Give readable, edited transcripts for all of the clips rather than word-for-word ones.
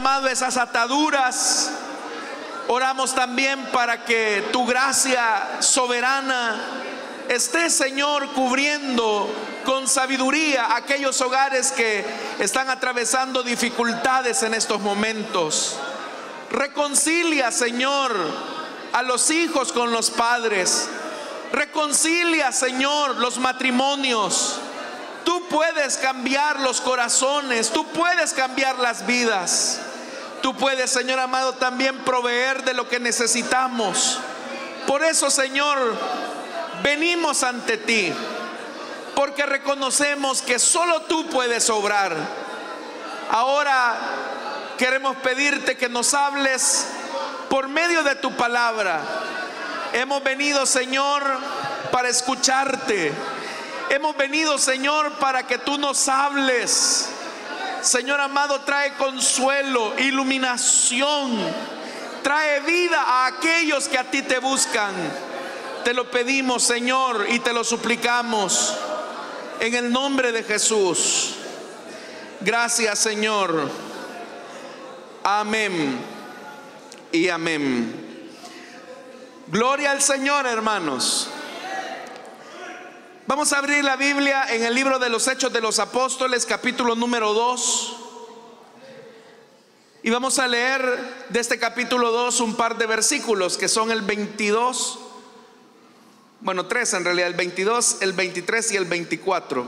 amado, esas ataduras. Oramos también para que tu gracia soberana esté, Señor, cubriendo con sabiduría aquellos hogares que están atravesando dificultades en estos momentos. Reconcilia, Señor, a los hijos con los padres. Reconcilia, Señor, los matrimonios. Tú puedes cambiar los corazones, tú puedes cambiar las vidas. Tú puedes, Señor amado, también proveer de lo que necesitamos. Por eso, Señor, venimos ante ti, porque reconocemos que solo tú puedes obrar. Ahora queremos pedirte que nos hables por medio de tu palabra. Hemos venido, Señor, para escucharte. Hemos venido, Señor, para que tú nos hables. Señor amado, trae consuelo, iluminación, trae vida a aquellos que a ti te buscan. Te lo pedimos, Señor, y te lo suplicamos en el nombre de Jesús. Gracias, Señor. Amén y amén. Gloria al Señor, hermanos. Vamos a abrir la Biblia en el libro de los Hechos de los Apóstoles, capítulo número 2. Y vamos a leer de este capítulo 2 un par de versículos que son el 22. Bueno, 3 en realidad, el 22, el 23 y el 24.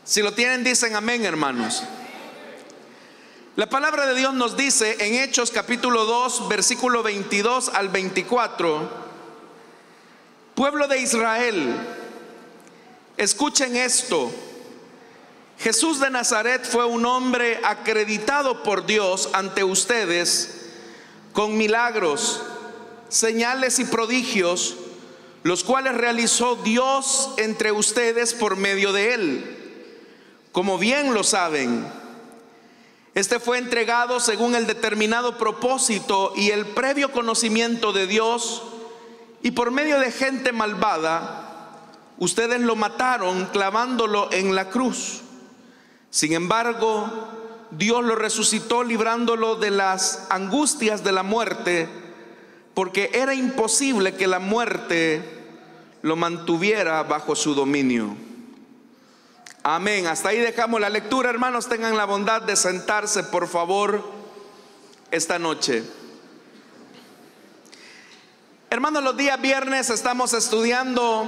Si lo tienen, dicen amén, hermanos. La palabra de Dios nos dice en Hechos capítulo 2, versículo 22 al 24: pueblo de Israel, escuchen esto. Jesús de Nazaret fue un hombre acreditado por Dios ante ustedes con milagros, señales y prodigios, los cuales realizó Dios entre ustedes por medio de él. Como bien lo saben, este fue entregado según el determinado propósito y el previo conocimiento de Dios, y por medio de gente malvada ustedes lo mataron clavándolo en la cruz. Sin embargo, Dios lo resucitó librándolo de las angustias de la muerte, porque era imposible que la muerte lo mantuviera bajo su dominio. Amén. Hasta ahí dejamos la lectura, hermanos. Tengan la bondad de sentarse, por favor, esta noche. Hermanos, los días viernes estamos estudiando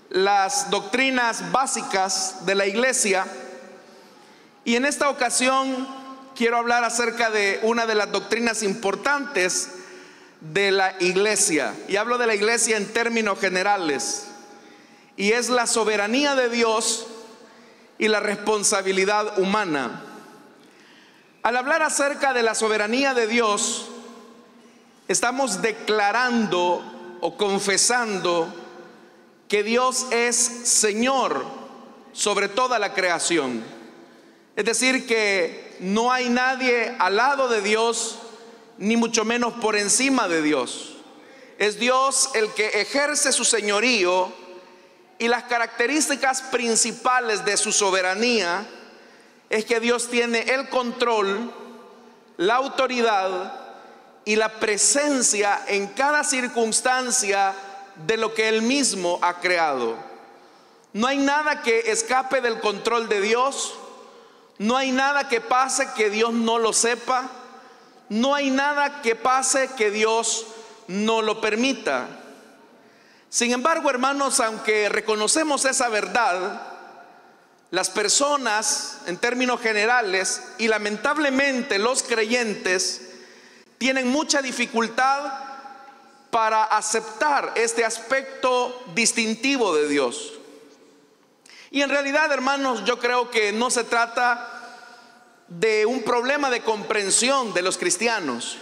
las doctrinas básicas de la iglesia, y en esta ocasión quiero hablar acerca de una de las doctrinas importantes de la iglesia, y hablo de la iglesia en términos generales, y es la soberanía de Dios y la responsabilidad humana. Al hablar acerca de la soberanía de Dios, estamos declarando o confesando que Dios es Señor sobre toda la creación. Es decir, que no hay nadie al lado de Dios, ni mucho menos por encima de Dios. Es Dios el que ejerce su señorío, y las características principales de su soberanía es que Dios tiene el control, la autoridad y la presencia en cada circunstancia de lo que Él mismo ha creado. No hay nada que escape del control de Dios. No hay nada que pase que Dios no lo sepa. No hay nada que pase que Dios no lo permita. Sin embargo, hermanos, aunque reconocemos esa verdad, las personas en términos generales, y lamentablemente los creyentes, tienen mucha dificultad para aceptar este aspecto distintivo de Dios. Y en realidad, hermanos, yo creo que no se trata de un problema de comprensión de los cristianos,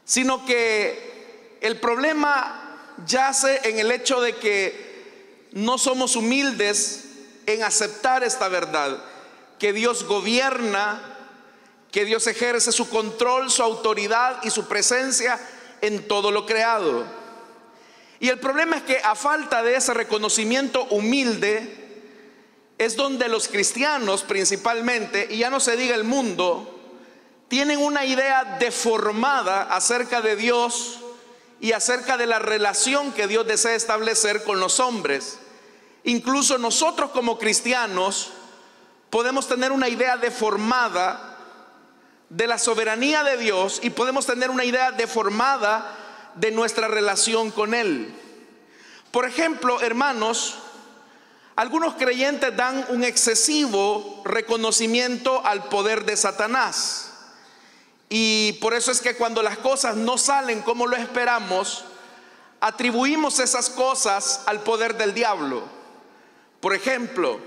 sino que el problema yace en el hecho de que no somos humildes en aceptar esta verdad, que Dios gobierna, que Dios ejerce su control, su autoridad y su presencia en todo lo creado. Y el problema es que a falta de ese reconocimiento humilde es donde los cristianos principalmente, y ya no se diga el mundo, tienen una idea deformada acerca de Dios y acerca de la relación que Dios desea establecer con los hombres. Incluso nosotros como cristianos podemos tener una idea deformada de la soberanía de Dios y podemos tener una idea deformada de nuestra relación con Él. Por ejemplo, hermanos, algunos creyentes dan un excesivo reconocimiento al poder de Satanás. Y por eso es que cuando las cosas no salen como lo esperamos, atribuimos esas cosas al poder del diablo. Por ejemplo,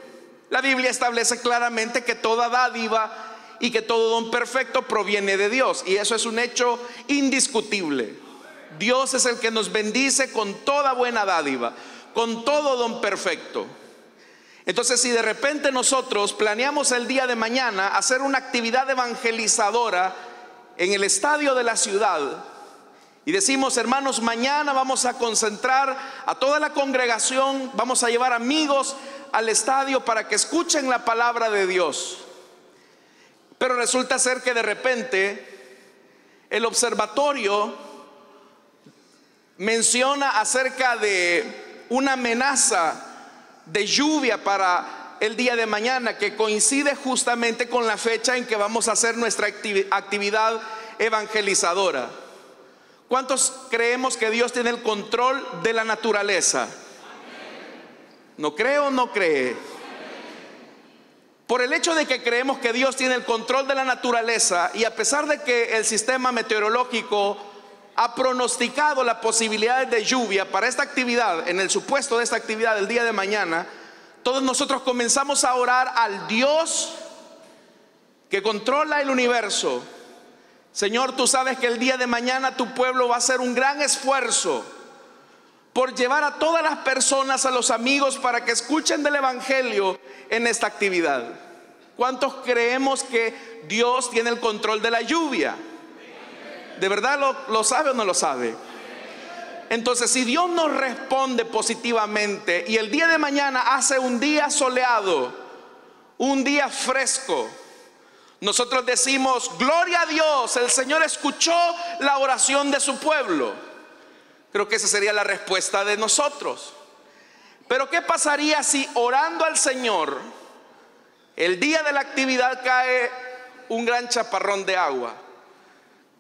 la Biblia establece claramente que toda dádiva y que todo don perfecto proviene de Dios, y eso es un hecho indiscutible. Dios es el que nos bendice con toda buena dádiva, con todo don perfecto. Entonces, si de repente nosotros planeamos el día de mañana hacer una actividad evangelizadora en el estadio de la ciudad y decimos: hermanos, mañana vamos a concentrar a toda la congregación, vamos a llevar amigos al estadio para que escuchen la palabra de Dios, pero resulta ser que de repente el observatorio menciona acerca de una amenaza de lluvia para el día de mañana, que coincide justamente con la fecha en que vamos a hacer nuestra actividad evangelizadora. ¿Cuántos creemos que Dios tiene el control de la naturaleza? ¿No cree o no cree? Por el hecho de que creemos que Dios tiene el control de la naturaleza, y a pesar de que el sistema meteorológico ha pronosticado la posibilidad de lluvia para esta actividad, en el supuesto de esta actividad del día de mañana, todos nosotros comenzamos a orar al Dios que controla el universo. Señor, tú sabes que el día de mañana tu pueblo va a hacer un gran esfuerzo por llevar a todas las personas, a los amigos, para que escuchen del evangelio en esta actividad. ¿Cuántos creemos que Dios tiene el control de la lluvia? ¿De verdad lo sabe o no lo sabe? Entonces, si Dios nos responde positivamente y el día de mañana hace un día soleado, un día fresco, nosotros decimos: gloria a Dios, el Señor escuchó la oración de su pueblo. Creo que esa sería la respuesta de nosotros. Pero ¿qué pasaría si orando al Señor el día de la actividad cae un gran chaparrón de agua,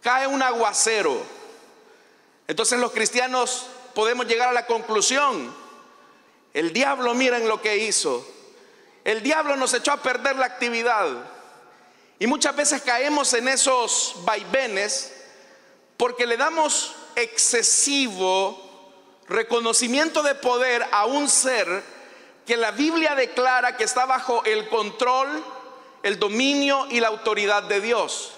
cae un aguacero? Entonces los cristianos podemos llegar a la conclusión: el diablo, miren lo que hizo, el diablo nos echó a perder la actividad. Y muchas veces caemos en esos vaivenes porque le damos excesivo reconocimiento de poder a un ser que la Biblia declara que está bajo el control, el dominio y la autoridad de Dios.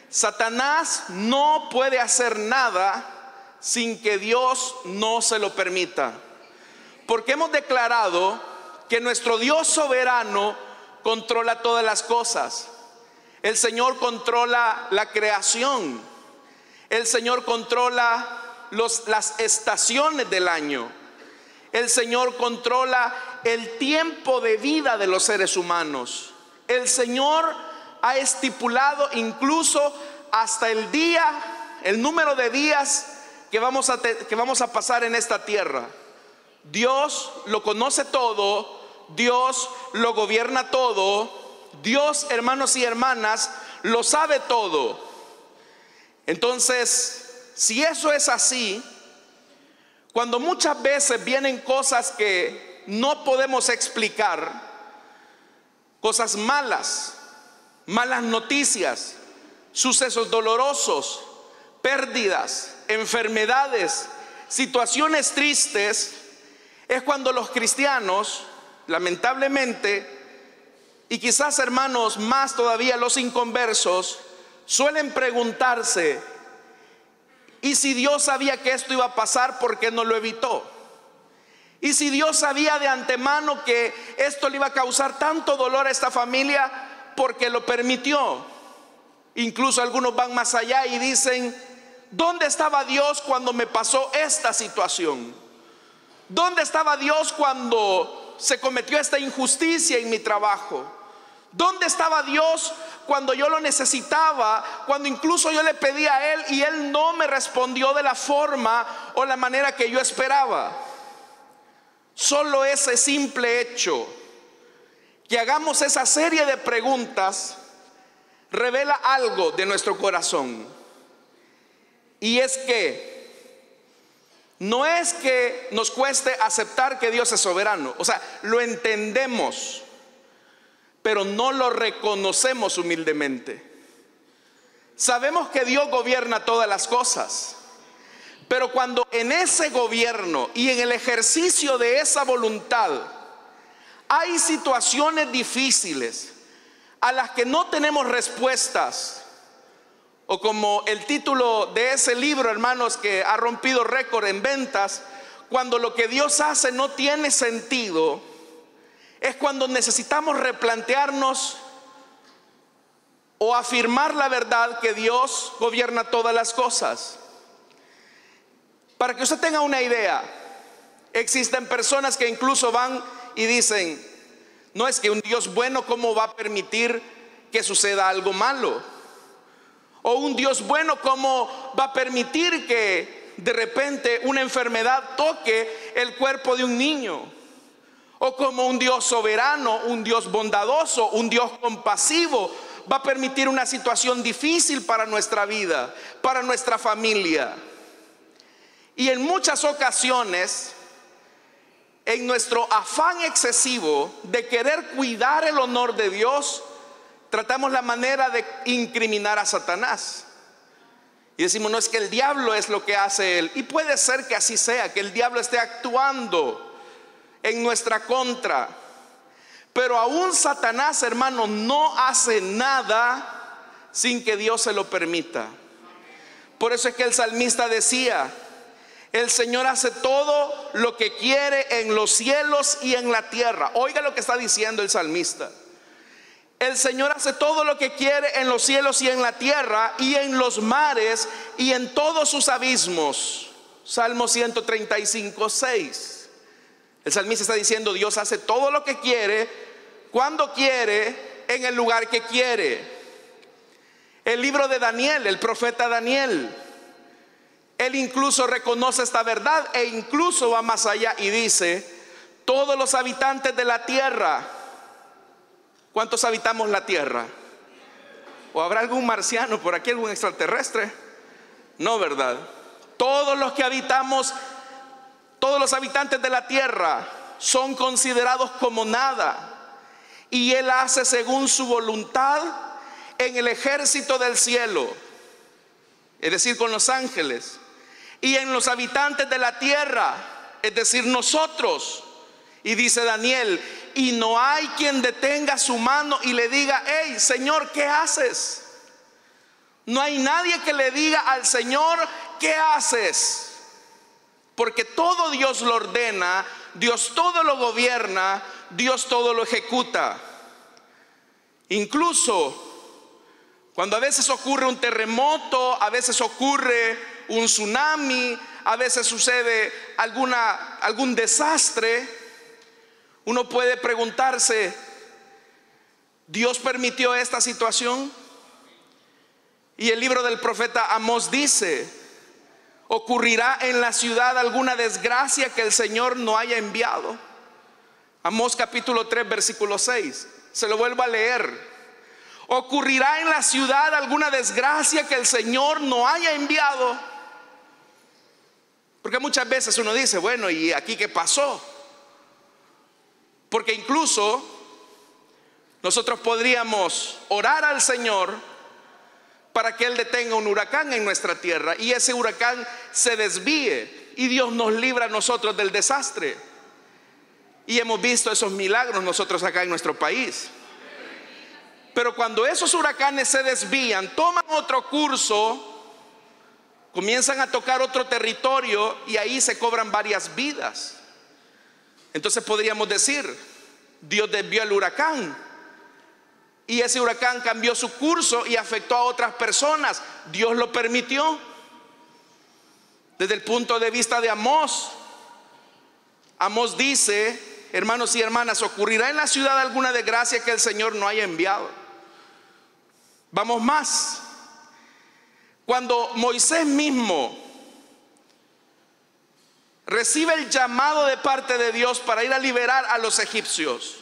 Satanás no puede hacer nada sin que Dios no se lo permita, porque hemos declarado que nuestro Dios soberano controla todas las cosas. El Señor controla la creación, el Señor controla las estaciones del año, el Señor controla el tiempo de vida de los seres humanos. El Señor ha estipulado incluso hasta el día, el número de días que vamos a pasar en esta tierra. Dios lo conoce todo, Dios lo gobierna todo, Dios, hermanos y hermanas, lo sabe todo. Entonces, si eso es así, cuando muchas veces vienen cosas que no podemos explicar, cosas malas, malas noticias, sucesos dolorosos, pérdidas, enfermedades, situaciones tristes, es cuando los cristianos, lamentablemente, y quizás, hermanos, más todavía los inconversos, suelen preguntarse: ¿y si Dios sabía que esto iba a pasar, por qué no lo evitó? ¿Y si Dios sabía de antemano que esto le iba a causar tanto dolor a esta familia, por qué lo permitió? Incluso algunos van más allá y dicen: ¿dónde estaba Dios cuando me pasó esta situación? ¿Dónde estaba Dios cuando se cometió esta injusticia en mi trabajo? ¿Dónde estaba Dios cuando yo lo necesitaba, cuando incluso yo le pedí a Él y Él no me respondió de la forma o la manera que yo esperaba. Solo ese simple hecho, que hagamos esa serie de preguntas, revela algo de nuestro corazón. Y es que no es que nos cueste aceptar que Dios es soberano, o sea, lo entendemos, pero no lo reconocemos humildemente. Sabemos que Dios gobierna todas las cosas, pero cuando en ese gobierno y en el ejercicio de esa voluntad hay situaciones difíciles a las que no tenemos respuestas, o como el título de ese libro, hermanos, que ha rompido récord en ventas, cuando lo que Dios hace no tiene sentido, es cuando necesitamos replantearnos o afirmar la verdad que Dios gobierna todas las cosas. Para que usted tenga una idea, existen personas que incluso van y dicen: no, es que un Dios bueno, ¿cómo va a permitir que suceda algo malo? O un Dios bueno, ¿cómo va a permitir que de repente una enfermedad toque el cuerpo de un niño? O como un Dios soberano, un Dios bondadoso, un Dios compasivo, va a permitir una situación difícil para nuestra vida, para nuestra familia. Y en muchas ocasiones, en nuestro afán excesivo de querer cuidar el honor de Dios, tratamos la manera de incriminar a Satanás. Y decimos: no, es que el diablo es lo que hace él. Y puede ser que así sea, que el diablo esté actuando en nuestra contra. Pero aún Satanás, hermano, no hace nada sin que Dios se lo permita. Por eso es que el salmista decía: el Señor hace todo lo que quiere en los cielos y en la tierra. Oiga lo que está diciendo el salmista. El Señor hace todo lo que quiere en los cielos y en la tierra, y en los mares y en todos sus abismos. Salmo 135:6. El salmista está diciendo: Dios hace todo lo que quiere, cuando quiere, en el lugar que quiere. El libro de Daniel, el profeta Daniel, él incluso reconoce esta verdad e incluso va más allá y dice: todos los habitantes de la tierra. ¿Cuántos habitamos la tierra? ¿O habrá algún marciano por aquí, algún extraterrestre? No, ¿verdad? Todos los que habitamos, todos los habitantes de la tierra son considerados como nada, y Él hace según su voluntad en el ejército del cielo, es decir, con los ángeles, y en los habitantes de la tierra, es decir, nosotros. Y dice Daniel: y no hay quien detenga su mano y le diga: hey, Señor, ¿qué haces? No hay nadie que le diga al Señor: ¿qué haces? Porque todo Dios lo ordena, Dios todo lo gobierna, Dios todo lo ejecuta. Incluso cuando a veces ocurre un terremoto, a veces ocurre un tsunami, a veces sucede algún desastre, uno puede preguntarse: ¿Dios permitió esta situación? Y el libro del profeta Amós dice: ¿ocurrirá en la ciudad alguna desgracia que el Señor no haya enviado? Amós capítulo 3 versículo 6. Se lo vuelvo a leer. ¿Ocurrirá en la ciudad alguna desgracia que el Señor no haya enviado? Porque muchas veces uno dice: bueno, ¿y aquí qué pasó? Porque incluso nosotros podríamos orar al Señor para que Él detenga un huracán en nuestra tierra y ese huracán se desvíe y Dios nos libra a nosotros del desastre. Y hemos visto esos milagros nosotros acá en nuestro país. Pero cuando esos huracanes se desvían, toman otro curso, comienzan a tocar otro territorio y ahí se cobran varias vidas. Entonces podríamos decir: Dios desvió el huracán y ese huracán cambió su curso y afectó a otras personas. Dios lo permitió. Desde el punto de vista de Amós, Amós dice: hermanos y hermanas, ¿ocurrirá en la ciudad alguna desgracia que el Señor no haya enviado? Vamos más. Cuando Moisés mismo recibe el llamado de parte de Dios para ir a liberar a los egipcios,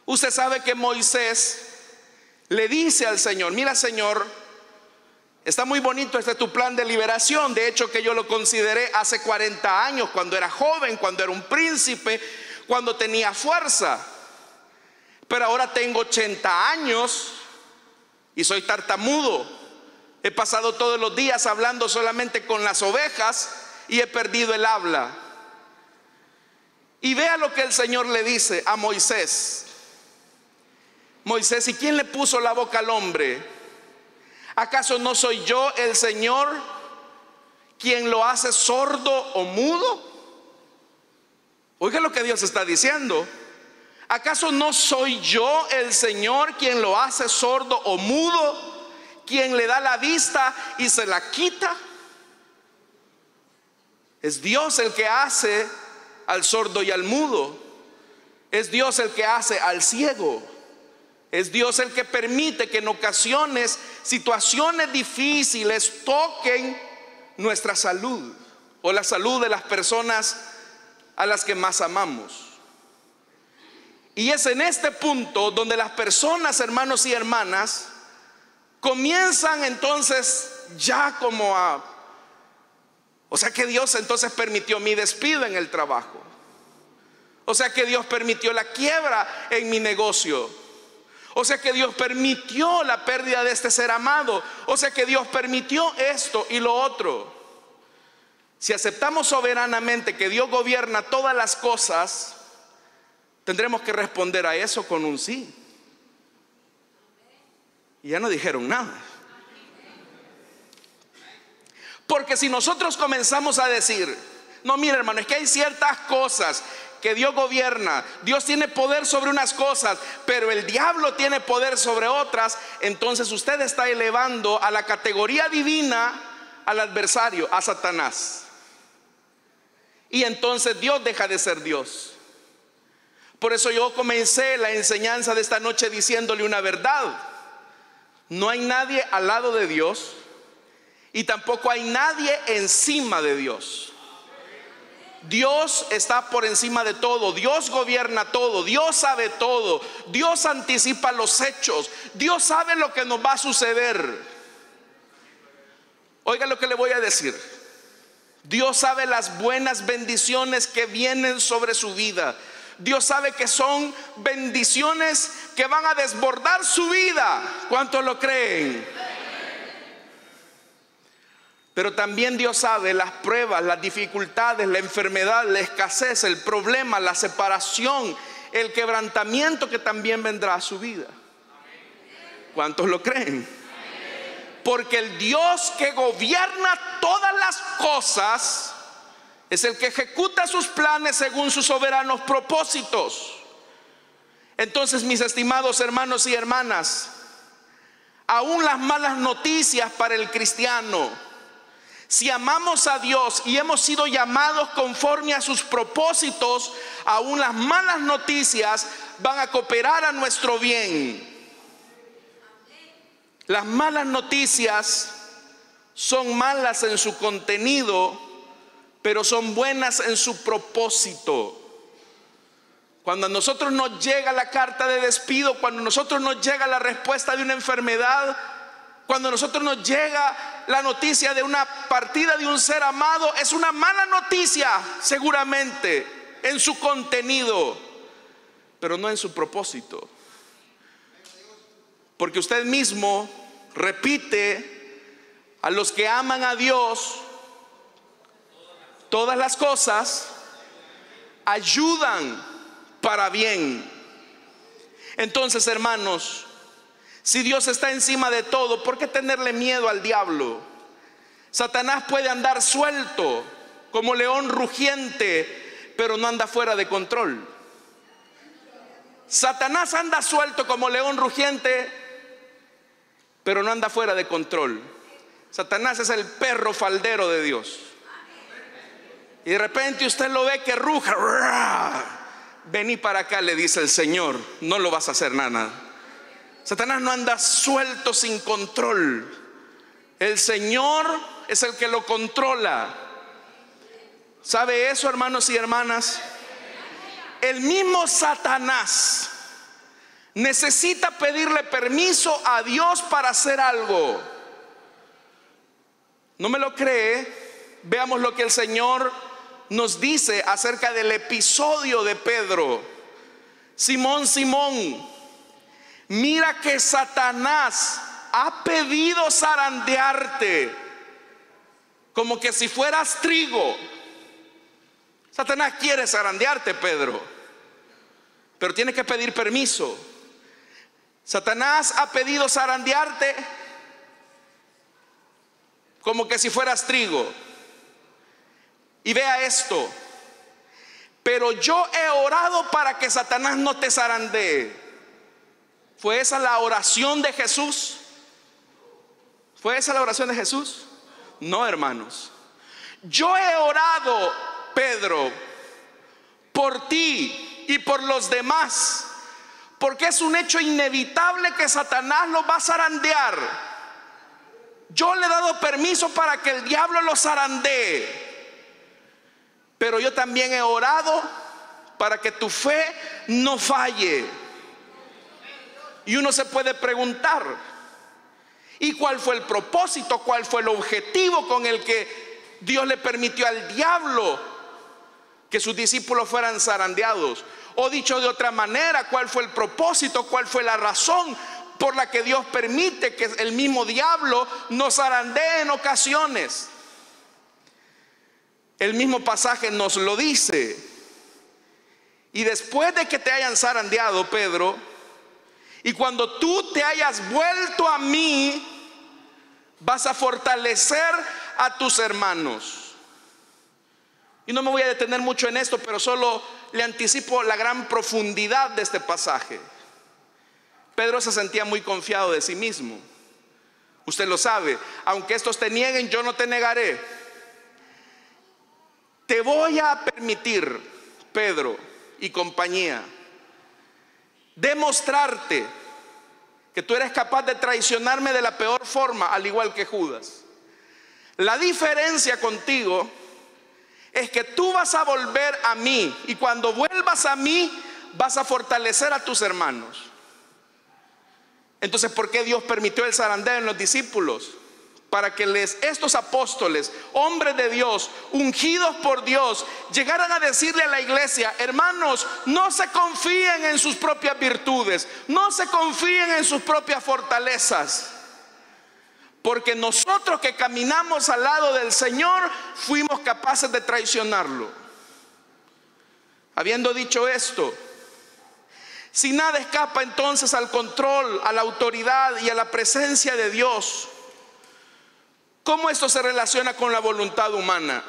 usted sabe que Moisés le dice al Señor: mira, Señor, está muy bonito tu plan de liberación. De hecho, que yo lo consideré hace 40 años, cuando era joven, cuando era un príncipe, cuando tenía fuerza. Pero ahora tengo 80 años y soy tartamudo. He pasado todos los días hablando solamente con las ovejas y he perdido el habla. Y vea lo que el Señor le dice a Moisés: Moisés, ¿y quién le puso la boca al hombre? ¿Acaso no soy yo el Señor quien lo hace sordo o mudo? Oiga lo que Dios está diciendo. ¿Acaso no soy yo el Señor quien lo hace sordo o mudo, quien le da la vista y se la quita? Es Dios el que hace al sordo y al mudo. Es Dios el que hace al ciego. Es Dios el que permite que en ocasiones situaciones difíciles toquen nuestra salud o la salud de las personas a las que más amamos. Y es en este punto donde las personas, hermanos y hermanas, comienzan entonces ya como a... O sea que Dios entonces permitió mi despido en el trabajo. O sea que Dios permitió la quiebra en mi negocio. O sea que Dios permitió la pérdida de este ser amado. O sea que Dios permitió esto y lo otro. Si aceptamos soberanamente que Dios gobierna todas las cosas, tendremos que responder a eso con un sí. Y ya no dijeron nada. Porque si nosotros comenzamos a decir: no, mire, hermano, es que hay ciertas cosas que Dios gobierna, Dios tiene poder sobre unas cosas, pero el diablo tiene poder sobre otras, entonces usted está elevando a la categoría divina al adversario, a Satanás. Y entonces Dios deja de ser Dios. Por eso yo comencé la enseñanza de esta noche diciéndole una verdad: no hay nadie al lado de Dios y tampoco hay nadie encima de Dios. Dios está por encima de todo. Dios gobierna todo. Dios sabe todo. Dios anticipa los hechos. Dios sabe lo que nos va a suceder. Oiga lo que le voy a decir. Dios sabe las buenas bendiciones que vienen sobre su vida. Dios sabe que son bendiciones que van a desbordar su vida. ¿Cuántos lo creen? Pero también Dios sabe las pruebas, las dificultades, la enfermedad, la escasez, el problema, la separación, el quebrantamiento que también vendrá a su vida. ¿Cuántos lo creen? Porque el Dios que gobierna todas las cosas es el que ejecuta sus planes según sus soberanos propósitos. Entonces, mis estimados hermanos y hermanas, aún las malas noticias para el cristiano, si amamos a Dios y hemos sido llamados conforme a sus propósitos, aún las malas noticias van a cooperar a nuestro bien. Las malas noticias son malas en su contenido, pero son buenas en su propósito. Cuando a nosotros nos llega la carta de despido, cuando a nosotros nos llega la respuesta de una enfermedad, cuando a nosotros nos llega la noticia de una partida de un ser amado, es una mala noticia seguramente en su contenido, pero no en su propósito. Porque usted mismo repite: a los que aman a Dios, todas las cosas ayudan para bien. Entonces, hermanos, si Dios está encima de todo, ¿por qué tenerle miedo al diablo? Satanás puede andar suelto como león rugiente, pero no anda fuera de control. Satanás anda suelto como león rugiente, pero no anda fuera de control. Satanás es el perro faldero de Dios. Y de repente usted lo ve que ruja. Vení para acá, le dice el Señor, no lo vas a hacer nada. Satanás no anda suelto sin control. El Señor es el que lo controla. ¿Sabe eso, hermanos y hermanas? El mismo Satanás necesita pedirle permiso a Dios para hacer algo. ¿No me lo cree? Veamos lo que el Señor nos dice acerca del episodio de Pedro. Simón, Simón, mira que Satanás ha pedido zarandearte como que si fueras trigo. Satanás quiere zarandearte, Pedro, pero tienes que pedir permiso. Satanás ha pedido zarandearte como que si fueras trigo. Y vea esto: pero yo he orado para que Satanás no te zarandee. ¿Fue esa la oración de Jesús? ¿Fue esa la oración de Jesús? No, hermanos. Yo he orado, Pedro, por ti y por los demás, porque es un hecho inevitable que Satanás los va a zarandear. Yo le he dado permiso para que el diablo los zarandee, pero yo también he orado para que tu fe no falle. Y uno se puede preguntar: ¿y cuál fue el propósito? ¿Cuál fue el objetivo con el que Dios le permitió al diablo que sus discípulos fueran zarandeados? O dicho de otra manera, ¿cuál fue el propósito? ¿Cuál fue la razón por la que Dios permite que el mismo diablo nos zarandee en ocasiones? El mismo pasaje nos lo dice. Y después de que te hayan zarandeado, Pedro, y cuando tú te hayas vuelto a mí, vas a fortalecer a tus hermanos. Y no me voy a detener mucho en esto, pero solo le anticipo la gran profundidad de este pasaje. Pedro se sentía muy confiado de sí mismo. Usted lo sabe: aunque estos te nieguen, yo no te negaré. Te voy a permitir, Pedro y compañía, demostrarte que tú eres capaz de traicionarme de la peor forma, al igual que Judas. La diferencia contigo es que tú vas a volver a mí, y cuando vuelvas a mí vas a fortalecer a tus hermanos. Entonces, ¿por qué Dios permitió el zarandeo en los discípulos? Para que estos apóstoles, hombres de Dios, ungidos por Dios, llegaran a decirle a la iglesia: hermanos, no se confíen en sus propias virtudes, no se confíen en sus propias fortalezas, porque nosotros que caminamos al lado del Señor fuimos capaces de traicionarlo. Habiendo dicho esto, si nada escapa entonces al control, a la autoridad y a la presencia de Dios, ¿cómo esto se relaciona con la voluntad humana?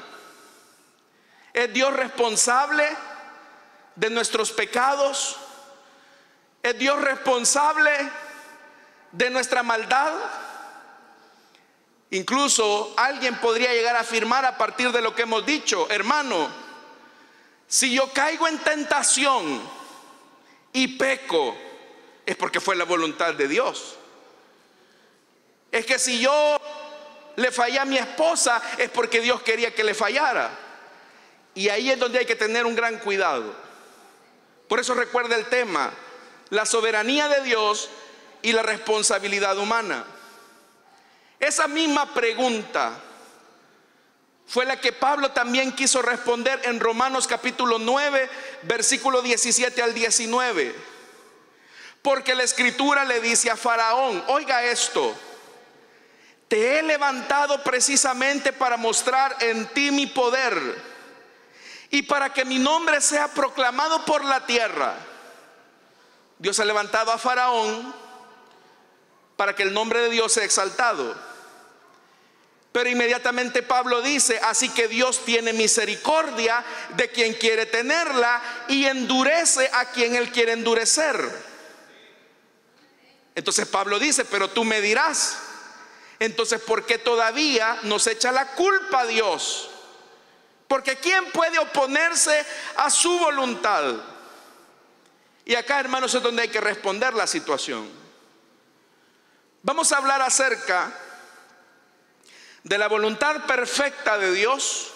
¿Es Dios responsable de nuestros pecados? ¿Es Dios responsable de nuestra maldad? Incluso alguien podría llegar a afirmar, a partir de lo que hemos dicho: hermano, si yo caigo en tentación y peco, es porque fue la voluntad de Dios. Es que si yo le fallé a mi esposa, es porque Dios quería que le fallara. Y ahí es donde hay que tener un gran cuidado. Por eso recuerda el tema: la soberanía de Dios y la responsabilidad humana. Esa misma pregunta fue la que Pablo también quiso responder en Romanos capítulo 9, versículo 17 al 19. Porque la escritura le dice a Faraón: oiga esto, te he levantado precisamente para mostrar en ti mi poder y para que mi nombre sea proclamado por la tierra. Dios ha levantado a Faraón para que el nombre de Dios sea exaltado. Pero inmediatamente Pablo dice: así que Dios tiene misericordia de quien quiere tenerla y endurece a quien Él quiere endurecer. Entonces Pablo dice: pero tú me dirás, entonces, ¿por qué todavía nos echa la culpa a Dios? Porque ¿quién puede oponerse a su voluntad? Y acá, hermanos, es donde hay que responder la situación. Vamos a hablar acerca de la voluntad perfecta de Dios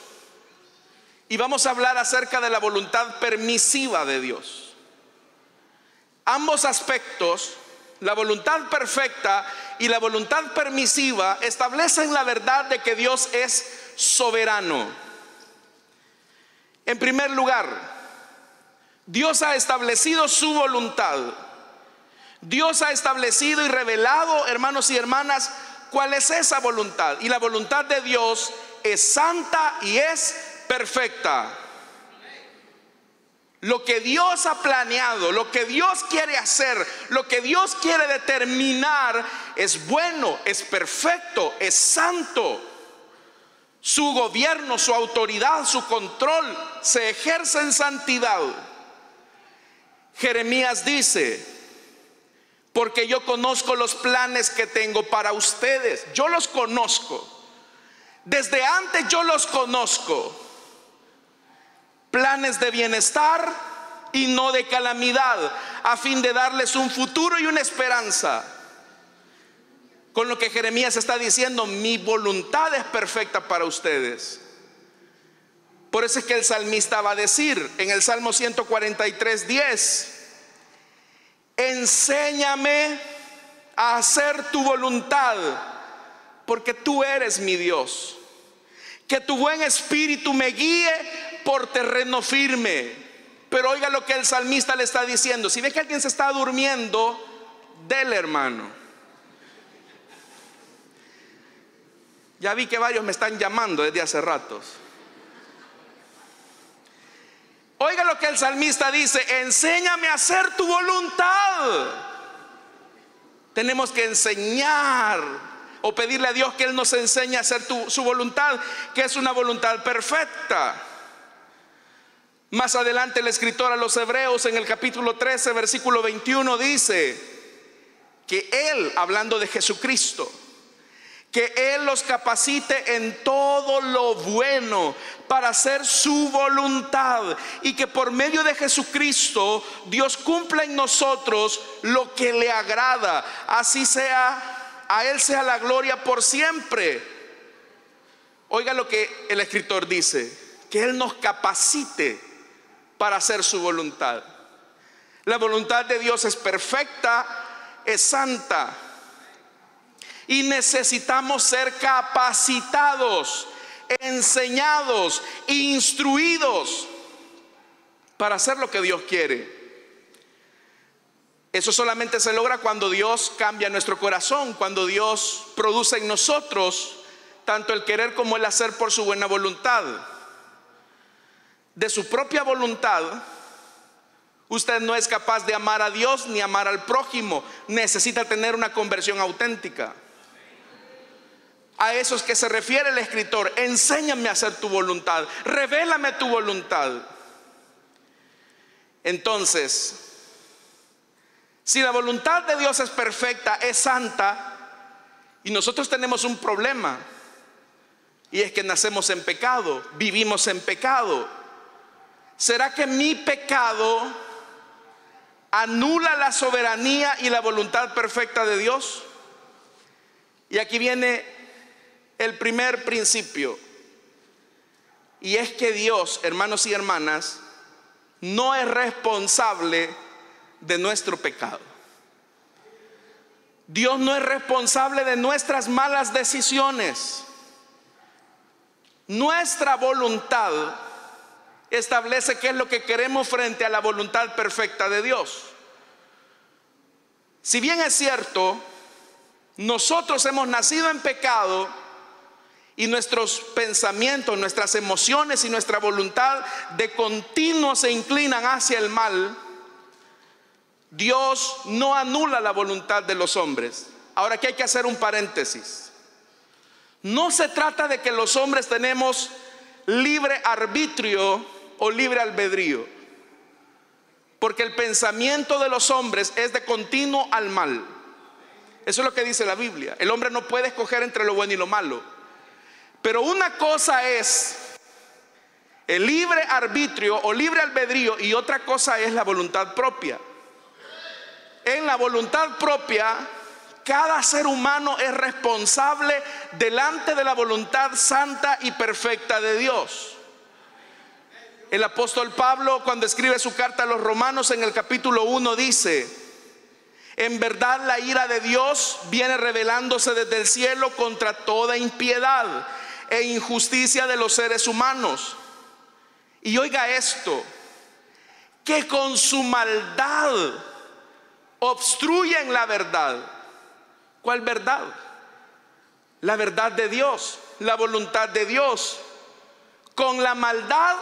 y vamos a hablar acerca de la voluntad permisiva de Dios. Ambos aspectos, la voluntad perfecta y la voluntad permisiva, establecen la verdad de que Dios es soberano. En primer lugar, Dios ha establecido su voluntad. Dios ha establecido y revelado, hermanos y hermanas, cuál es esa voluntad. Y la voluntad de Dios es santa y es perfecta. Lo que Dios ha planeado, lo que Dios quiere hacer, lo que Dios quiere determinar es bueno, es perfecto, es santo. Su gobierno, su autoridad, su control se ejerce en santidad. Jeremías dice: porque yo conozco los planes que tengo para ustedes. Yo los conozco. Desde antes yo los conozco. Planes de bienestar y no de calamidad, a fin de darles un futuro y una esperanza. Con lo que Jeremías está diciendo, mi voluntad es perfecta para ustedes. Por eso es que el salmista va a decir en el Salmo 143:10: enséñame a hacer tu voluntad, porque tú eres mi Dios. Que tu buen espíritu me guíe por terreno firme. Pero oiga lo que el salmista le está diciendo. Si ve que alguien se está durmiendo, dele, hermano. Ya vi que varios me están llamando desde hace ratos. Oiga lo que el salmista dice: enséñame a hacer tu voluntad. Tenemos que enseñar o pedirle a Dios que Él nos enseñe a hacer su voluntad, que es una voluntad perfecta. Más adelante el escritor a los Hebreos, en el capítulo 13, versículo 21, dice que Él, hablando de Jesucristo, que Él los capacite en todo lo bueno para hacer su voluntad, y que por medio de Jesucristo Dios cumpla en nosotros lo que le agrada. Así sea, a Él sea la gloria por siempre. Oiga lo que el escritor dice: que Él nos capacite para hacer su voluntad. La voluntad de Dios es perfecta, es santa, y necesitamos ser capacitados, enseñados, instruidos para hacer lo que Dios quiere. Eso solamente se logra cuando Dios cambia nuestro corazón, cuando Dios produce en nosotros tanto el querer como el hacer por su buena voluntad. De su propia voluntad, usted no es capaz de amar a Dios ni amar al prójimo. Necesita tener una conversión auténtica. A eso es que se refiere el escritor: enséñame a hacer tu voluntad, revélame tu voluntad. Entonces, si la voluntad de Dios es perfecta, es santa, y nosotros tenemos un problema, y es que nacemos en pecado, vivimos en pecado, ¿será que mi pecado anula la soberanía y la voluntad perfecta de Dios? Y aquí viene el primer principio, y es que Dios, hermanos y hermanas, no es responsable de nuestro pecado. Dios no es responsable de nuestras malas decisiones. Nuestra voluntad establece qué es lo que queremos frente a la voluntad perfecta de Dios. Si bien es cierto, nosotros hemos nacido en pecado y nuestros pensamientos, nuestras emociones y nuestra voluntad de continuo se inclinan hacia el mal, Dios no anula la voluntad de los hombres. Ahora, aquí hay que hacer un paréntesis. No se trata de que los hombres tenemos libre arbitrio o libre albedrío, porque el pensamiento de los hombres es de continuo al mal. Eso es lo que dice la Biblia. El hombre no puede escoger entre lo bueno y lo malo. Pero una cosa es el libre arbitrio o libre albedrío, y otra cosa es la voluntad propia. En la voluntad propia Cada ser humano es responsable delante de la voluntad santa y perfecta de Dios. El apóstol Pablo, cuando escribe su carta a los Romanos en el capítulo 1, dice: en verdad la ira de Dios viene revelándose desde el cielo contra toda impiedad e injusticia de los seres humanos. Y oiga esto, que con su maldad obstruyen la verdad. ¿Cuál verdad? La verdad de Dios, la voluntad de Dios. Con la maldad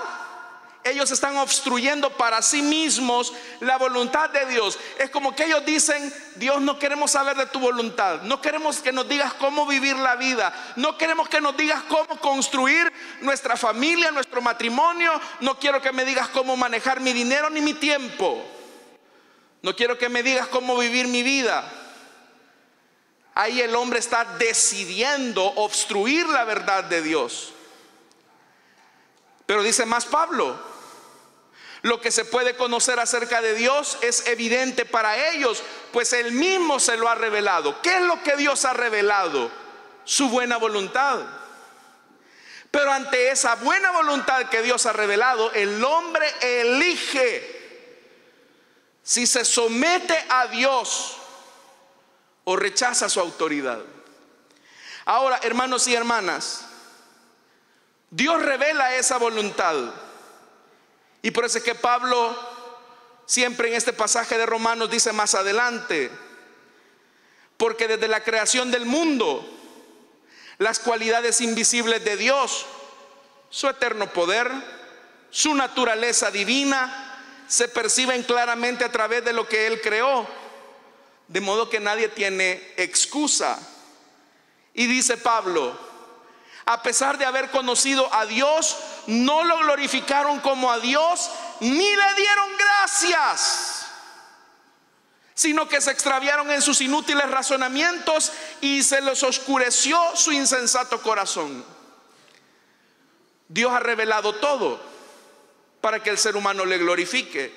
ellos están obstruyendo para sí mismos la voluntad de Dios. Es como que ellos dicen: Dios, no queremos saber de tu voluntad, no queremos que nos digas cómo vivir la vida, no queremos que nos digas cómo construir nuestra familia, nuestro matrimonio, no quiero que me digas cómo manejar mi dinero ni mi tiempo, no quiero que me digas cómo vivir mi vida. Ahí el hombre está decidiendo obstruir la verdad de Dios. Pero dice más Pablo: lo que se puede conocer acerca de Dios es evidente para ellos, pues Él mismo se lo ha revelado. ¿Qué es lo que Dios ha revelado? Su buena voluntad. Pero ante esa buena voluntad que Dios ha revelado, el hombre elige si se somete a Dios o rechaza su autoridad. Ahora, hermanos y hermanas, Dios revela esa voluntad. Y por eso es que Pablo siempre en este pasaje de Romanos dice más adelante: porque desde la creación del mundo, las cualidades invisibles de Dios, su eterno poder, su naturaleza divina, se perciben claramente a través de lo que Él creó, de modo que nadie tiene excusa. Y dice Pablo: a pesar de haber conocido a Dios, no lo glorificaron como a Dios, ni le dieron gracias, sino que se extraviaron en sus inútiles razonamientos y se les oscureció su insensato corazón. Dios ha revelado todo para que el ser humano le glorifique.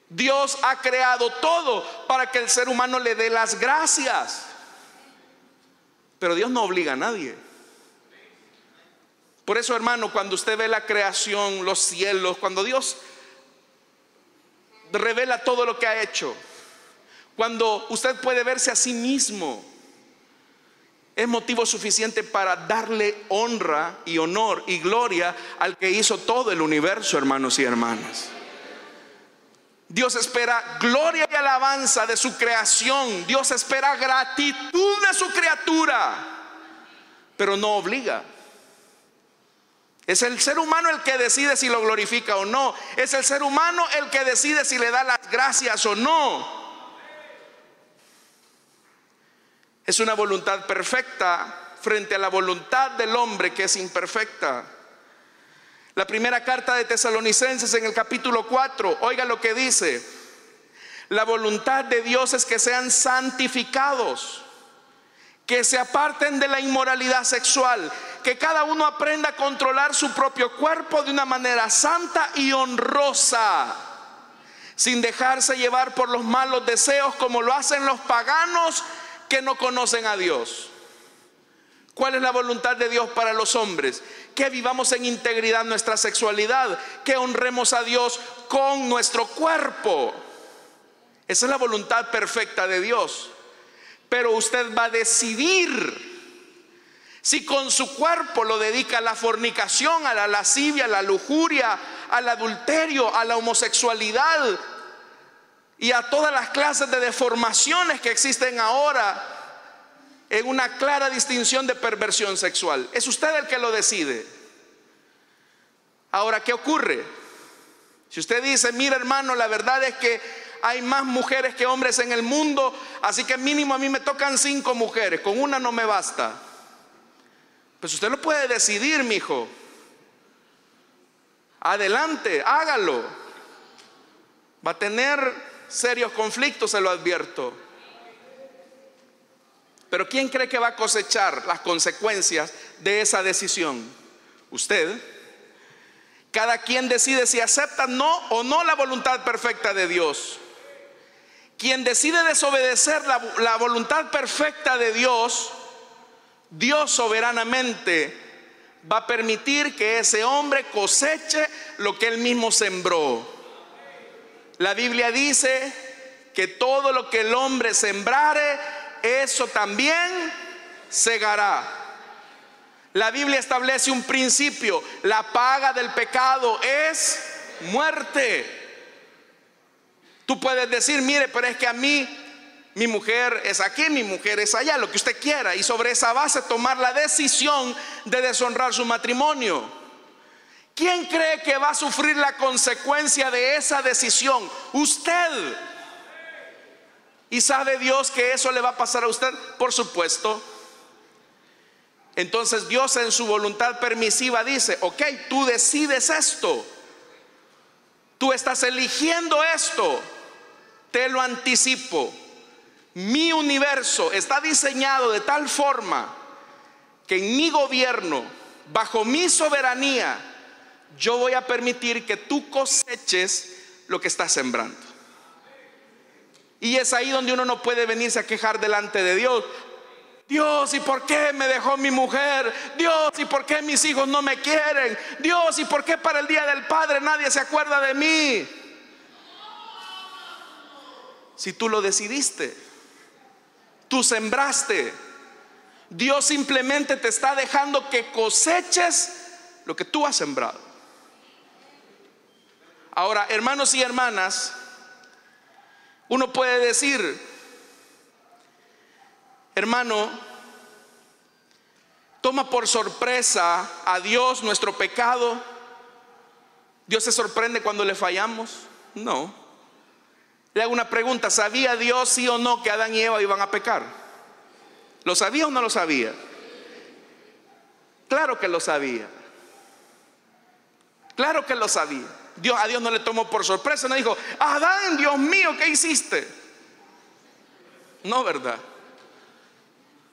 Dios ha creado todo para que el ser humano le dé las gracias. Pero Dios no obliga a nadie. Por eso, hermano, cuando usted ve la creación, los cielos, cuando Dios revela todo lo que ha hecho, cuando usted puede verse a sí mismo, es motivo suficiente para darle honra y honor y gloria al que hizo todo el universo, hermanos y hermanas. Dios espera gloria y alabanza de su creación. Dios espera gratitud de su criatura, pero no obliga. Es el ser humano el que decide si lo glorifica o no. Es el ser humano el que decide si le da las gracias o no. Es una voluntad perfecta frente a la voluntad del hombre, que es imperfecta. La primera carta de Tesalonicenses en el capítulo 4, oiga lo que dice: la voluntad de Dios es que sean santificados, que se aparten de la inmoralidad sexual, que cada uno aprenda a controlar su propio cuerpo de una manera santa y honrosa, sin dejarse llevar por los malos deseos como lo hacen los paganos que no conocen a Dios. ¿Cuál es la voluntad de Dios para los hombres? Que vivamos en integridad nuestra sexualidad, que honremos a Dios con nuestro cuerpo. Esa es la voluntad perfecta de Dios. Pero usted va a decidir si con su cuerpo lo dedica a la fornicación, a la lascivia, a la lujuria, al adulterio, a la homosexualidad y a todas las clases de deformaciones que existen ahora, en una clara distinción de perversión sexual. Es usted el que lo decide. Ahora, ¿qué ocurre? Si usted dice: mira, hermano, la verdad es que hay más mujeres que hombres en el mundo, así que mínimo a mí me tocan 5 mujeres, con una no me basta. Pues usted lo puede decidir, mijo. Adelante, hágalo. Va a tener serios conflictos, se lo advierto. Pero ¿quién cree que va a cosechar las consecuencias de esa decisión? Usted. Cada quien decide si acepta o no la voluntad perfecta de Dios. Quien decide desobedecer la voluntad perfecta de Dios, Dios soberanamente va a permitir que ese hombre coseche lo que él mismo sembró. La Biblia dice que todo lo que el hombre sembrare, eso también segará. La Biblia establece un principio: la paga del pecado es muerte. Tú puedes decir, mire, pero es que a mí, mi mujer es aquí, mi mujer es allá, lo que usted quiera, y sobre esa base tomar la decisión de deshonrar su matrimonio. ¿Quién cree que va a sufrir la consecuencia de esa decisión? Usted. ¿Y sabe Dios que eso le va a pasar a usted? Por supuesto. Entonces Dios, en su voluntad permisiva, dice: ok, tú decides esto, tú estás eligiendo esto, te lo anticipo. Mi universo está diseñado de tal forma que en mi gobierno, bajo mi soberanía, yo voy a permitir que tú coseches lo que estás sembrando. Y es ahí donde uno no puede venirse a quejar delante de Dios. Dios, ¿y por qué me dejó mi mujer? Dios, ¿y por qué mis hijos no me quieren? Dios, ¿y por qué para el Día del Padre nadie se acuerda de mí? Si tú lo decidiste, tú sembraste, Dios simplemente te está dejando que coseches lo que tú has sembrado. Ahora, hermanos y hermanas, uno puede decir: hermano, toma por sorpresa a Dios nuestro pecado. ¿Dios se sorprende cuando le fallamos? No. Le hago una pregunta: ¿sabía Dios, sí o no, que Adán y Eva iban a pecar? ¿Lo sabía o no lo sabía? Claro que lo sabía. Claro que lo sabía. A Dios no le tomó por sorpresa, no dijo: Adán, Dios mío, ¿qué hiciste? No, ¿verdad?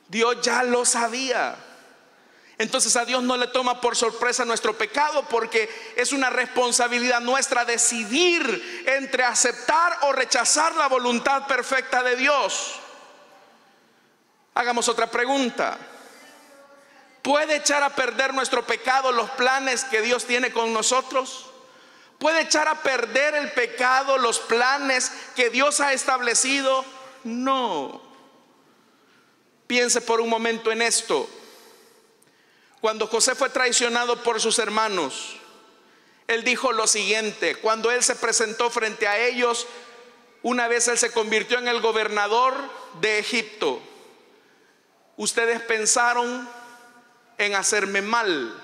Dios ya lo sabía. Entonces a Dios no le toma por sorpresa nuestro pecado, porque es una responsabilidad nuestra decidir entre aceptar o rechazar la voluntad perfecta de Dios. Hagamos otra pregunta: ¿puede echar a perder nuestro pecado los planes que Dios tiene con nosotros? ¿Puede echar a perder el pecado los planes que Dios ha establecido? No. Piense por un momento en esto. Cuando José fue traicionado por sus hermanos, él dijo lo siguiente: cuando él se presentó frente a ellos, una vez él se convirtió en el gobernador de Egipto. Ustedes pensaron en hacerme mal,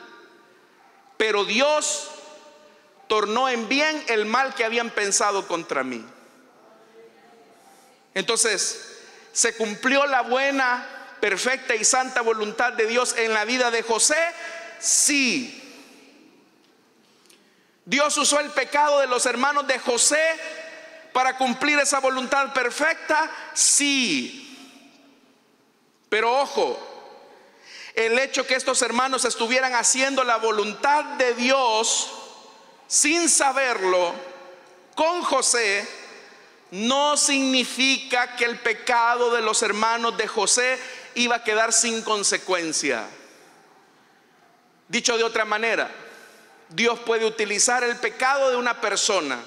pero Dios tornó en bien el mal que habían pensado contra mí. Entonces, ¿se cumplió la buena, perfecta y santa voluntad de Dios en la vida de José? Sí. Dios usó el pecado de los hermanos de José para cumplir esa voluntad perfecta. Sí. Pero ojo, el hecho que estos hermanos estuvieran haciendo la voluntad de Dios sin saberlo con José, no significa que el pecado de los hermanos de José iba a quedar sin consecuencia. Dicho de otra manera, Dios puede utilizar el pecado de una persona,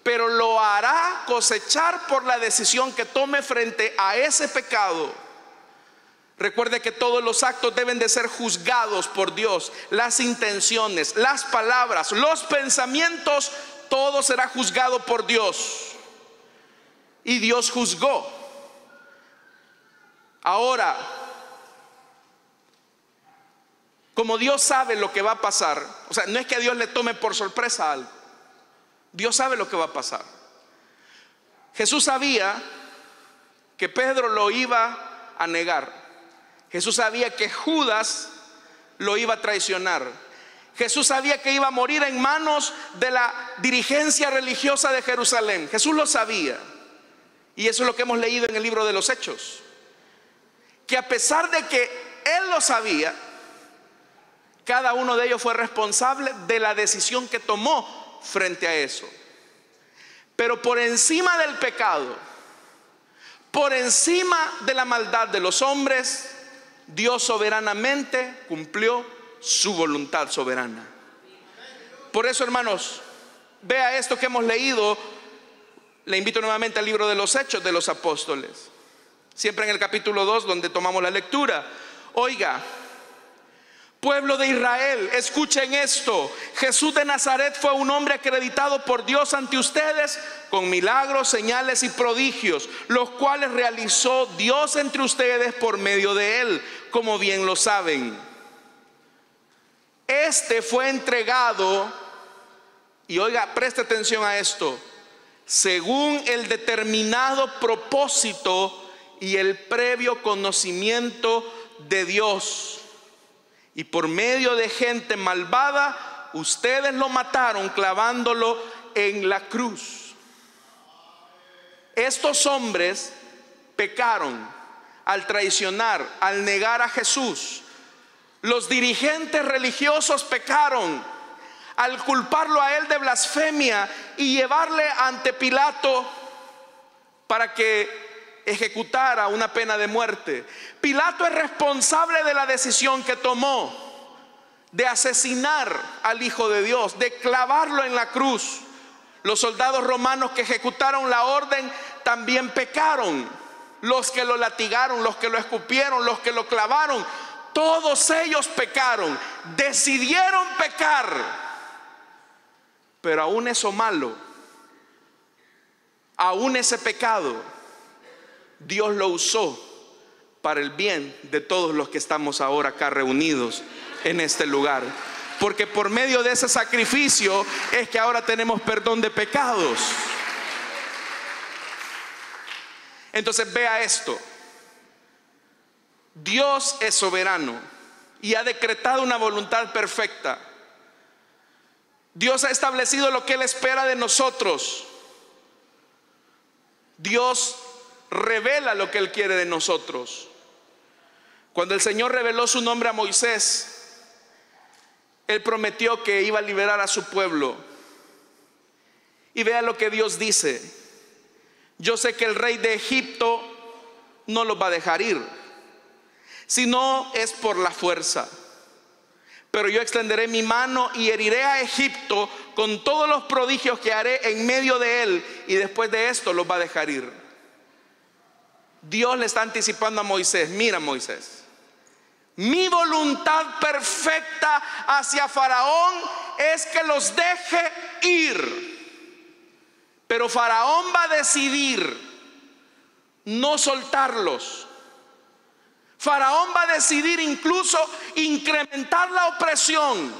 pero lo hará cosechar por la decisión que tome frente a ese pecado. Recuerde que todos los actos deben de ser juzgados por Dios. Las intenciones, las palabras, los pensamientos, todo será juzgado por Dios. Y Dios juzgó. Ahora, como Dios sabe lo que va a pasar, o sea, no es que a Dios le tome por sorpresa algo. Dios sabe lo que va a pasar. Jesús sabía que Pedro lo iba a negar. Jesús sabía que Judas lo iba a traicionar. Jesús sabía que iba a morir en manos de la dirigencia religiosa de Jerusalén. Jesús lo sabía. Y eso es lo que hemos leído en el libro de los Hechos. Que a pesar de que Él lo sabía, cada uno de ellos fue responsable de la decisión que tomó frente a eso. Pero por encima del pecado, por encima de la maldad de los hombres, Dios soberanamente cumplió su voluntad soberana. Por eso, hermanos, vea esto que hemos leído. Le invito nuevamente al libro de los Hechos de los Apóstoles, siempre en el capítulo 2, donde tomamos la lectura. Oiga, pueblo de Israel, escuchen esto: Jesús de Nazaret fue un hombre acreditado por Dios ante ustedes con milagros, señales y prodigios, los cuales realizó Dios entre ustedes por medio de él, como bien lo saben. Este fue entregado, y oiga, preste atención a esto, según el determinado propósito y el previo conocimiento de Dios. Y por medio de gente malvada, ustedes lo mataron clavándolo en la cruz. Estos hombres pecaron al traicionar, al negar a Jesús. Los dirigentes religiosos pecaron al culparlo a él de blasfemia y llevarle ante Pilato para que ejecutara una pena de muerte. Pilato es responsable de la decisión que tomó de asesinar al Hijo de Dios, de clavarlo en la cruz. Los soldados romanos que ejecutaron la orden también pecaron. Los que lo latigaron, los que lo escupieron, los que lo clavaron, todos ellos pecaron, decidieron pecar. Pero aún eso malo, aún ese pecado, Dios lo usó para el bien de todos los que estamos ahora acá reunidos en este lugar. Porque por medio de ese sacrificio es que ahora tenemos perdón de pecados. Entonces vea esto: Dios es soberano y ha decretado una voluntad perfecta. Dios ha establecido lo que Él espera de nosotros. Dios revela lo que Él quiere de nosotros. Cuando el Señor reveló su nombre a Moisés, Él prometió que iba a liberar a su pueblo. Y vea lo que Dios dice: yo sé que el rey de Egipto no los va a dejar ir, si no es por la fuerza. Pero yo extenderé mi mano y heriré a Egipto con todos los prodigios que haré en medio de él, y después de esto los va a dejar ir. Dios le está anticipando a Moisés: mira, Moisés, mi voluntad perfecta hacia Faraón es que los deje ir. Pero Faraón va a decidir no soltarlos. Faraón va a decidir incluso incrementar la opresión.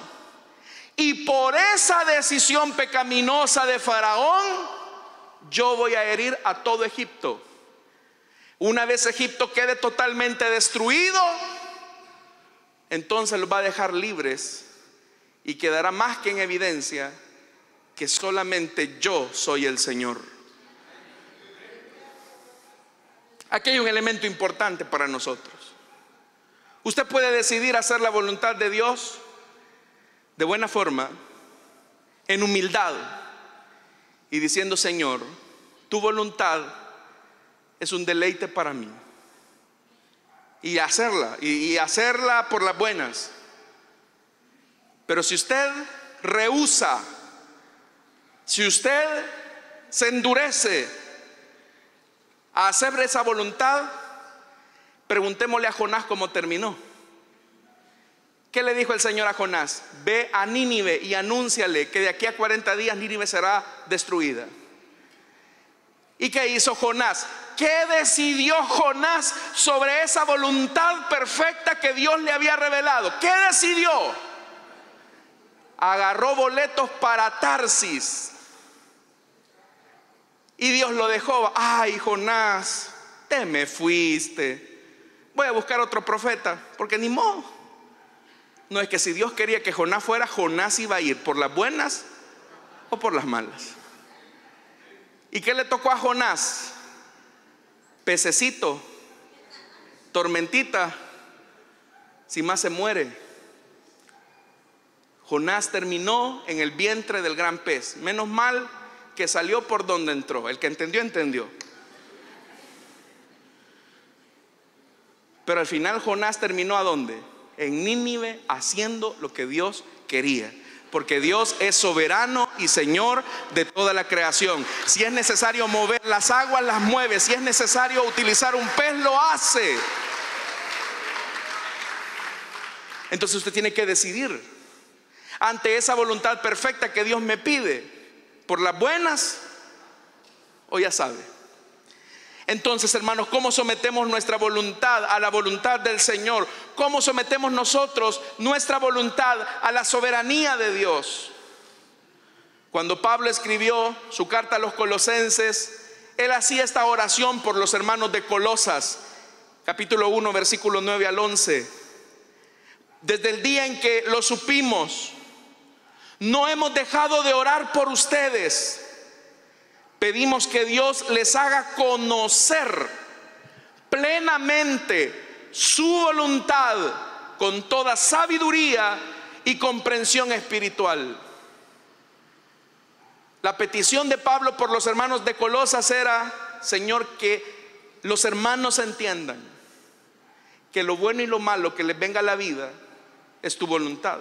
Y por esa decisión pecaminosa de Faraón, yo voy a herir a todo Egipto. Una vez Egipto quede totalmente destruido, entonces los va a dejar libres, y quedará más que en evidencia que solamente yo soy el Señor. Aquí hay un elemento importante para nosotros. Usted puede decidir hacer la voluntad de Dios de buena forma, en humildad, y diciendo: Señor, tu voluntad es un deleite para mí, y hacerla por las buenas. Pero si usted rehúsa, si usted se endurece a hacer esa voluntad, preguntémosle a Jonás cómo terminó. ¿Qué le dijo el Señor a Jonás? Ve a Nínive y anúnciale que de aquí a 40 días Nínive será destruida. ¿Y qué hizo Jonás? ¿Qué decidió Jonás sobre esa voluntad perfecta que Dios le había revelado? ¿Qué decidió? Agarró boletos para Tarsis. Y Dios lo dejó. Ay, Jonás, te me fuiste. Voy a buscar otro profeta, porque ni modo. No, es que si Dios quería que Jonás fuera, Jonás iba a ir por las buenas o por las malas. ¿Y qué le tocó a Jonás? Pececito, tormentita, si más se muere. Jonás terminó en el vientre del gran pez. Menos mal que salió por donde entró. El que entendió, entendió. Pero al final Jonás terminó ¿a dónde? En Nínive, haciendo lo que Dios quería. Porque Dios es soberano y Señor de toda la creación. Si es necesario mover las aguas, las mueve. Si es necesario utilizar un pez, lo hace. Entonces usted tiene que decidir ante esa voluntad perfecta que Dios me pide, por las buenas o ya sabe. Entonces, hermanos, ¿cómo sometemos nuestra voluntad a la voluntad del Señor? ¿Cómo sometemos nosotros nuestra voluntad a la soberanía de Dios? Cuando Pablo escribió su carta a los Colosenses, él hacía esta oración por los hermanos de Colosas, capítulo 1, versículo 9 al 11. Desde el día en que lo supimos, no hemos dejado de orar por ustedes. Pedimos que Dios les haga conocer plenamente su voluntad con toda sabiduría y comprensión espiritual. La petición de Pablo por los hermanos de Colosas era: Señor, que los hermanos entiendan que lo bueno y lo malo que les venga a la vida es tu voluntad.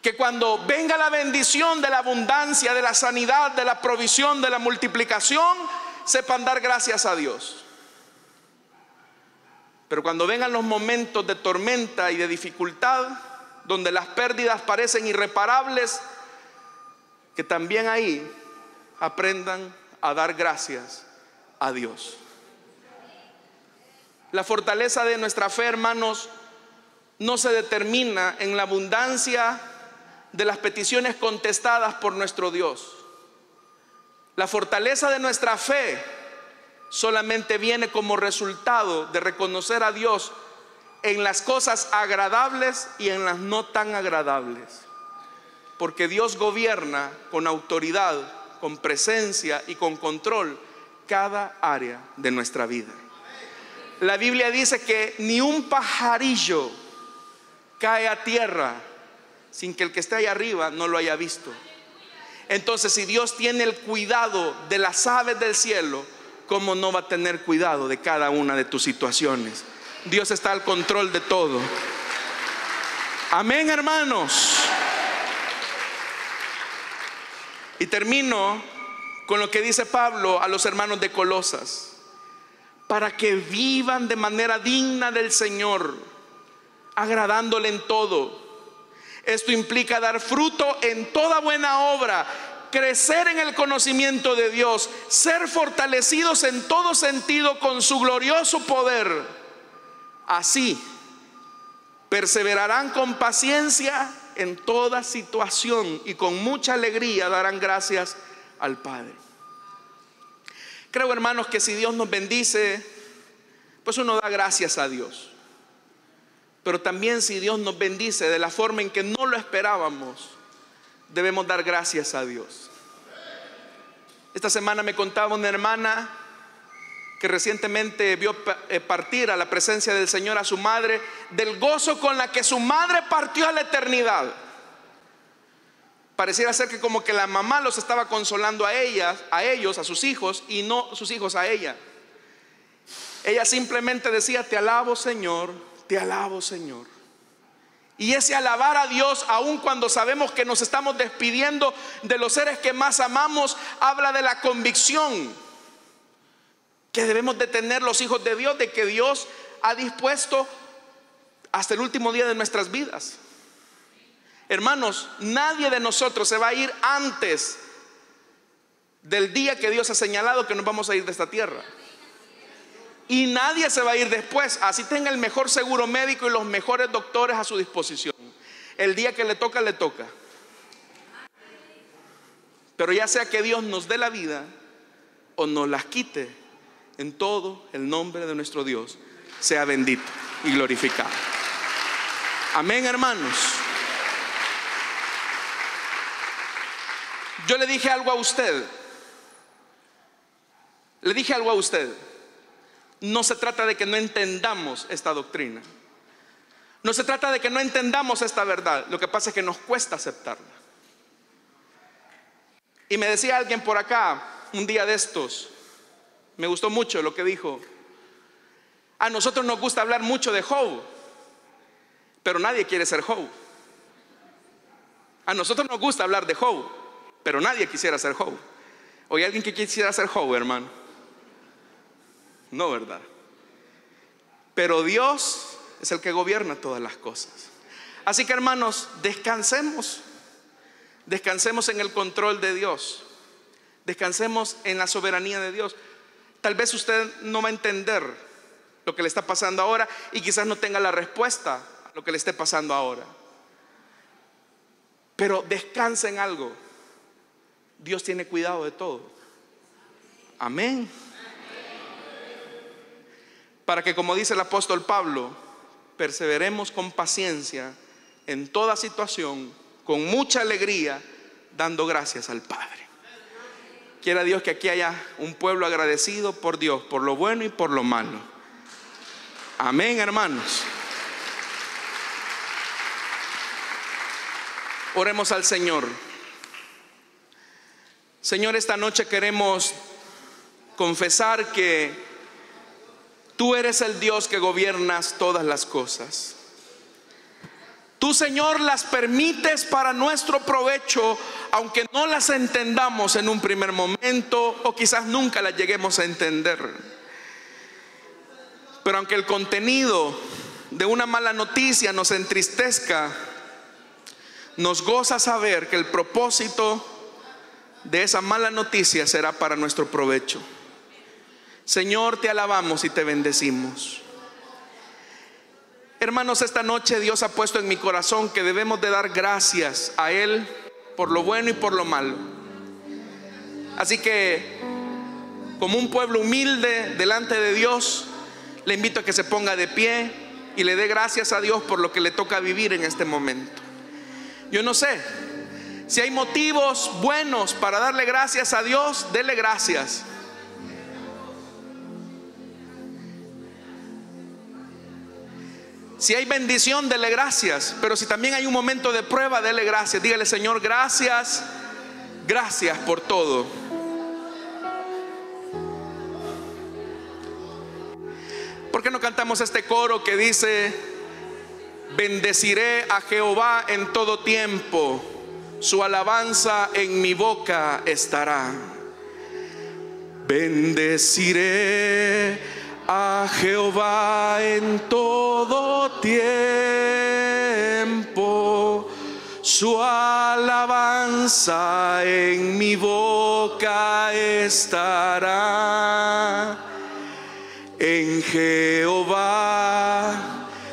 Que cuando venga la bendición de la abundancia, de la sanidad, de la provisión, de la multiplicación, sepan dar gracias a Dios. Pero cuando vengan los momentos de tormenta y de dificultad, donde las pérdidas parecen irreparables, que también ahí aprendan a dar gracias a Dios. La fortaleza de nuestra fe, hermanos, no se determina en la abundancia de las peticiones contestadas por nuestro Dios. La fortaleza de nuestra fe solamente viene como resultado de reconocer a Dios en las cosas agradables y en las no tan agradables. Porque Dios gobierna con autoridad, con presencia y con control cada área de nuestra vida. La Biblia dice que ni un pajarillo cae a tierra sin que el que esté ahí arriba no lo haya visto. Entonces, si Dios tiene el cuidado de las aves del cielo, ¿cómo no va a tener cuidado de cada una de tus situaciones? Dios está al control de todo. Amén, hermanos. Y termino con lo que dice Pablo a los hermanos de Colosas: para que vivan de manera digna del Señor, agradándole en todo. Esto implica dar fruto en toda buena obra, crecer en el conocimiento de Dios, ser fortalecidos en todo sentido con su glorioso poder. Así perseverarán con paciencia en toda situación y con mucha alegría darán gracias al Padre. Creo, hermanos, que si Dios nos bendice, pues uno da gracias a Dios. Pero también si Dios nos bendice de la forma en que no lo esperábamos, debemos dar gracias a Dios. Esta semana me contaba una hermana que recientemente vio partir a la presencia del Señor a su madre, del gozo con la que su madre partió a la eternidad. Pareciera ser que como que la mamá los estaba consolando a ellos, a sus hijos, y no sus hijos a ella. Ella simplemente decía: te alabo, Señor. Te alabo, Señor. Y ese alabar a Dios, aun cuando sabemos que nos estamos despidiendo de los seres que más amamos, habla de la convicción que debemos de tener los hijos de Dios, de que Dios ha dispuesto hasta el último día de nuestras vidas. Hermanos, nadie de nosotros se va a ir antes del día que Dios ha señalado que nos vamos a ir de esta tierra. Y nadie se va a ir después, así tenga el mejor seguro médico y los mejores doctores a su disposición. El día que le toca, le toca. Pero ya sea que Dios nos dé la vida o nos las quite, en todo el nombre de nuestro Dios sea bendito y glorificado. Amén, hermanos. Yo le dije algo a usted. No se trata de que no entendamos esta doctrina. No se trata de que no entendamos esta verdad. Lo que pasa es que nos cuesta aceptarla. Y me decía alguien por acá un día de estos, me gustó mucho lo que dijo: A nosotros nos gusta hablar mucho de Job, pero nadie quiere ser Job. A nosotros nos gusta hablar de Job, pero nadie quisiera ser Job. ¿O hay alguien que quisiera ser Job, hermano? No, ¿verdad? Pero Dios es el que gobierna todas las cosas. Así que, hermanos, descansemos. Descansemos en el control de Dios. Descansemos en la soberanía de Dios. Tal vez usted no va a entender lo que le está pasando ahora y quizás no tenga la respuesta a lo que le esté pasando ahora. Pero descansa en algo. Dios tiene cuidado de todo. Amén. Para que, como dice el apóstol Pablo, perseveremos con paciencia en toda situación, con mucha alegría, dando gracias al Padre. Quiera Dios que aquí haya un pueblo agradecido por Dios, por lo bueno y por lo malo. Amén, hermanos. Oremos al Señor. Señor, esta noche queremos confesar que tú eres el Dios que gobiernas todas las cosas. Tú, Señor, las permites para nuestro provecho, aunque no las entendamos en un primer momento o quizás nunca las lleguemos a entender. Pero aunque el contenido de una mala noticia nos entristezca, nos goza saber que el propósito de esa mala noticia será para nuestro provecho. Señor, te alabamos y te bendecimos. Hermanos, esta noche Dios ha puesto en mi corazón que debemos de dar gracias a Él por lo bueno y por lo malo. Así que, como un pueblo humilde delante de Dios, le invito a que se ponga de pie y le dé gracias a Dios por lo que le toca vivir en este momento. Yo no sé si hay motivos buenos para darle gracias a Dios. Dele gracias. Si hay bendición, dele gracias. Pero si también hay un momento de prueba, dele gracias. Dígale: Señor, gracias. Gracias por todo. ¿Por qué no cantamos este coro que dice: bendeciré a Jehová en todo tiempo, su alabanza en mi boca estará? Bendeciré a Jehová en todo tiempo, su alabanza en mi boca estará. En Jehová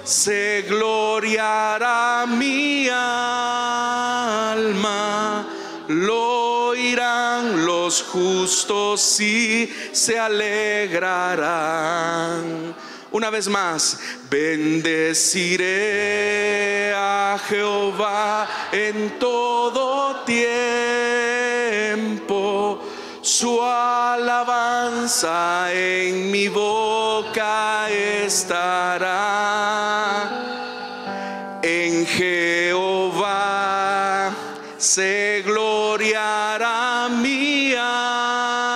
se gloriará mi alma, lo oirán los justos y se alegrarán. Una vez más: bendeciré a Jehová en todo tiempo, su alabanza en mi boca estará. En Jehová se gloriará mi alma,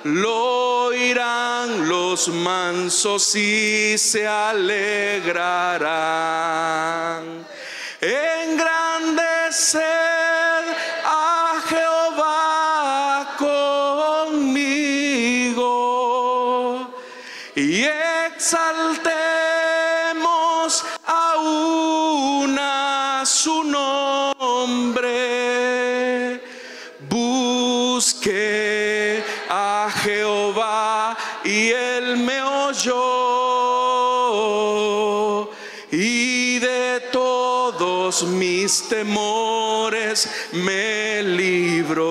lo oirán los mansos y se alegrarán. Engrandeced a Jehová conmigo y exaltemos aún a su nombre. Busqué a Jehová y él me oyó, y de todos mis temores me libró.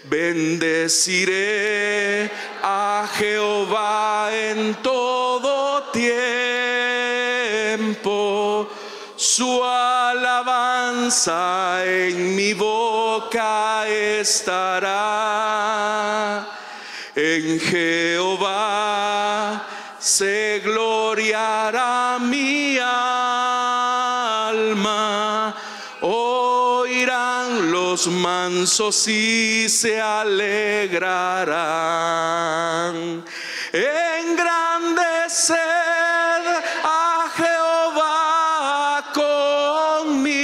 Bendeciré a Jehová en todo tiempo, su alabanza en mi boca estará. En Jehová se gloriará mi alma, oh oirán los mansos y se alegrarán. Engrandeced a Jehová conmigo.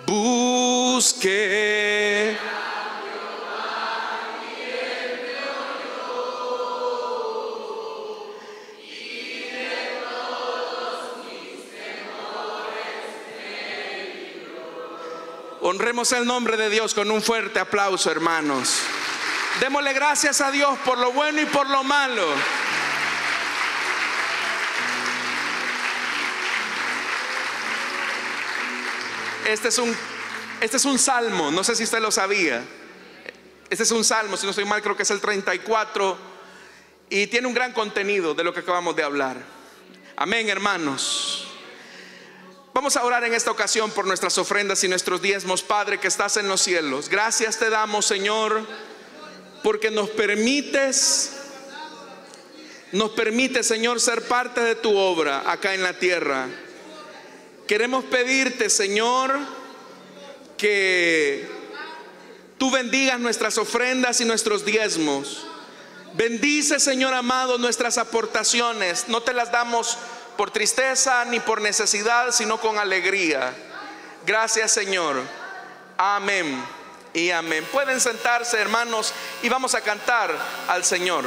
Busque honremos el nombre de Dios con un fuerte aplauso, hermanos. Démosle gracias a Dios por lo bueno y por lo malo. Este es un salmo, no sé si usted lo sabía. Este es un salmo, si no estoy mal, creo que es el 34. Y tiene un gran contenido de lo que acabamos de hablar. Amén, hermanos. Vamos a orar en esta ocasión por nuestras ofrendas y nuestros diezmos. Padre que estás en los cielos, gracias te damos, Señor, porque nos permites, Señor, ser parte de tu obra acá en la tierra. Queremos pedirte, Señor, que tú bendigas nuestras ofrendas y nuestros diezmos. Bendice, Señor amado, nuestras aportaciones. No te las damos por tristeza ni por necesidad, sino con alegría. Gracias, Señor. Amén y amén. Pueden sentarse, hermanos, y vamos a cantar al Señor.